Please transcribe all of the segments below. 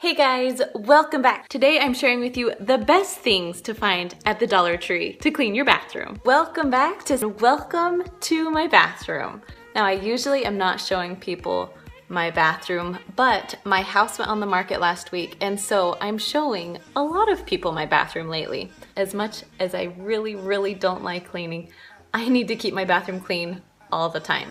Hey guys, welcome back. Today I'm sharing with you the best things to find at the Dollar Tree to clean your bathroom. Welcome to my bathroom. Now I usually am not showing people my bathroom, but my house went on the market last week and so I'm showing a lot of people my bathroom lately. As much as I really don't like cleaning, I need to keep my bathroom clean all the time.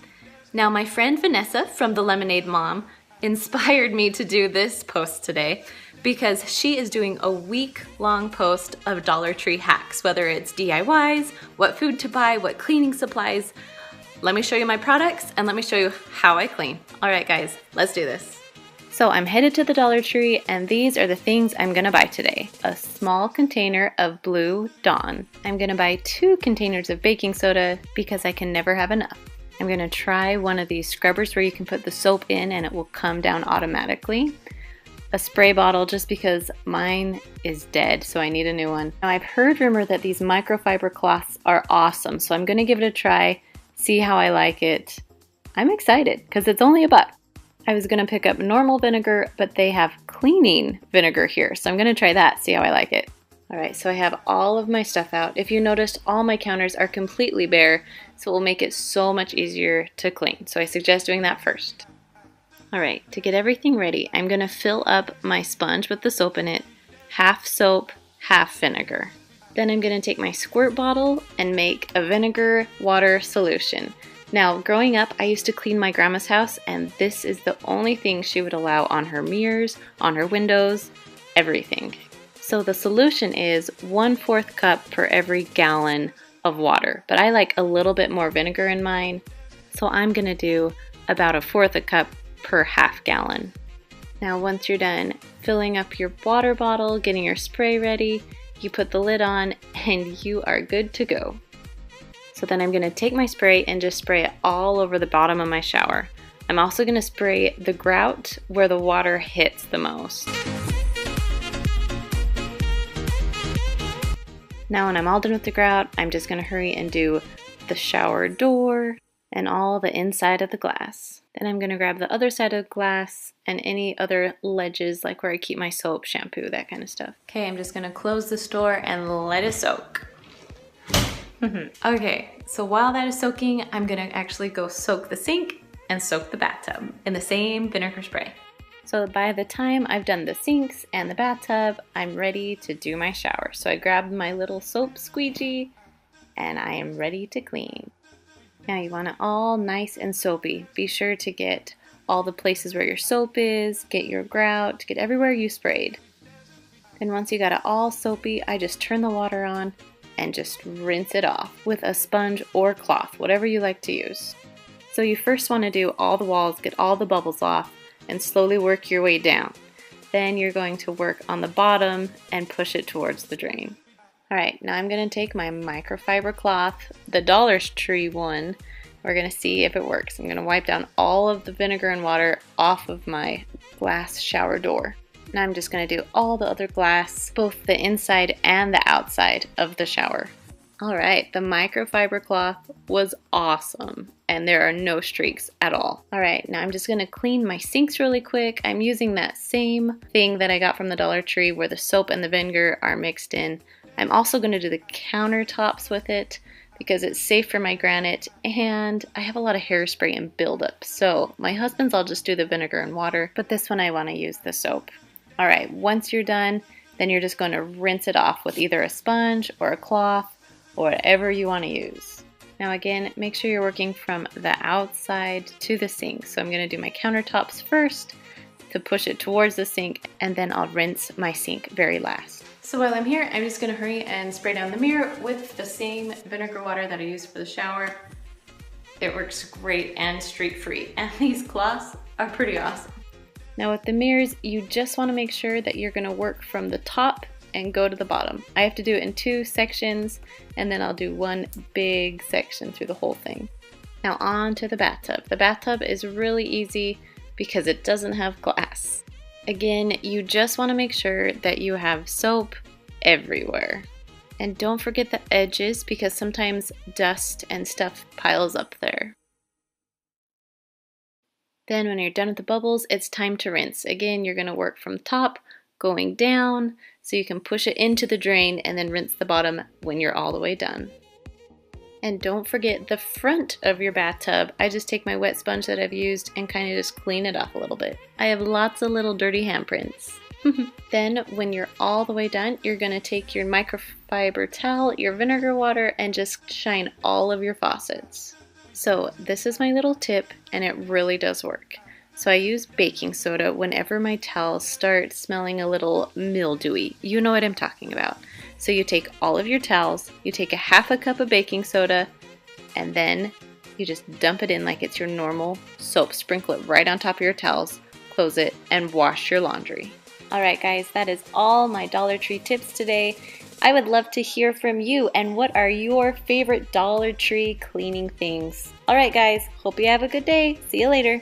Now my friend Vanessa from the Lemonade Mom inspired me to do this post today because she is doing a week-long post of Dollar Tree hacks, whether it's DIYs, what food to buy, what cleaning supplies. Let me show you my products and let me show you how I clean. All right guys, let's do this. So I'm headed to the Dollar Tree and these are the things I'm gonna buy today. A small container of Blue Dawn. I'm gonna buy 2 containers of baking soda because I can never have enough. I'm gonna try one of these scrubbers where you can put the soap in and it will come down automatically. A spray bottle just because mine is dead, so I need a new one. Now I've heard rumor that these microfiber cloths are awesome, so I'm gonna give it a try, see how I like it. I'm excited because it's only $1. I was gonna pick up normal vinegar, but they have cleaning vinegar here, so I'm gonna try that, see how I like it. All right, so I have all of my stuff out. If you noticed, all my counters are completely bare, so it will make it so much easier to clean. So I suggest doing that first. All right, to get everything ready, I'm gonna fill up my sponge with the soap in it, half soap, half vinegar. Then I'm gonna take my squirt bottle and make a vinegar water solution. Now, growing up, I used to clean my grandma's house, and this is the only thing she would allow on her mirrors, on her windows, everything. So the solution is 1/4 cup per every gallon of water, but I like a little bit more vinegar in mine, so I'm gonna do about 1/4 cup per half gallon. Now once you're done filling up your water bottle, getting your spray ready, you put the lid on and you are good to go. So then I'm gonna take my spray and just spray it all over the bottom of my shower. I'm also gonna spray the grout where the water hits the most. Now when I'm all done with the grout, I'm just gonna hurry and do the shower door and all the inside of the glass. Then I'm gonna grab the other side of the glass and any other ledges like where I keep my soap, shampoo, that kind of stuff. Okay, I'm just gonna close this door and let it soak. Okay, so while that is soaking, I'm gonna actually go soak the sink and soak the bathtub in the same vinegar spray. So by the time I've done the sinks and the bathtub, I'm ready to do my shower. So I grabbed my little soap squeegee and I am ready to clean. Now you want it all nice and soapy. Be sure to get all the places where your soap is, get your grout, get everywhere you sprayed. Then once you got it all soapy, I just turn the water on and just rinse it off with a sponge or cloth, whatever you like to use. So you first want to do all the walls, get all the bubbles off, and slowly work your way down. Then you're going to work on the bottom and push it towards the drain. All right, now I'm gonna take my microfiber cloth, the Dollar Tree one. We're gonna see if it works. I'm gonna wipe down all of the vinegar and water off of my glass shower door. Now I'm just gonna do all the other glass, both the inside and the outside of the shower. All right, the microfiber cloth was awesome and there are no streaks at all. All right, now I'm just gonna clean my sinks really quick. I'm using that same thing that I got from the Dollar Tree where the soap and the vinegar are mixed in. I'm also gonna do the countertops with it because it's safe for my granite and I have a lot of hairspray and buildup. So my husband's I'll just do the vinegar and water, but this one I wanna use the soap. All right, once you're done, then you're just gonna rinse it off with either a sponge or a cloth or whatever you want to use. Now again, make sure you're working from the outside to the sink. So I'm going to do my countertops first to push it towards the sink and then I'll rinse my sink very last. So while I'm here, I'm just going to hurry and spray down the mirror with the same vinegar water that I used for the shower. It works great and streak-free, and these cloths are pretty awesome. Now with the mirrors, you just want to make sure that you're going to work from the top and go to the bottom. I have to do it in 2 sections and then I'll do one big section through the whole thing. Now on to the bathtub. The bathtub is really easy because it doesn't have glass. Again, you just want to make sure that you have soap everywhere. And don't forget the edges because sometimes dust and stuff piles up there. Then when you're done with the bubbles, it's time to rinse. Again, you're gonna work from top, going down, so you can push it into the drain and then rinse the bottom when you're all the way done. And don't forget the front of your bathtub. I just take my wet sponge that I've used and kind of just clean it off a little bit. I have lots of little dirty handprints. Then when you're all the way done, you're gonna take your microfiber towel, your vinegar water, and just shine all of your faucets. So this is my little tip, and it really does work. So I use baking soda whenever my towels start smelling a little mildewy. You know what I'm talking about. So you take all of your towels, you take a half a cup of baking soda, and then you just dump it in like it's your normal soap. Sprinkle it right on top of your towels, close it, and wash your laundry. Alright guys, that is all my Dollar Tree tips today. I would love to hear from you, and what are your favorite Dollar Tree cleaning things? Alright guys, hope you have a good day. See you later.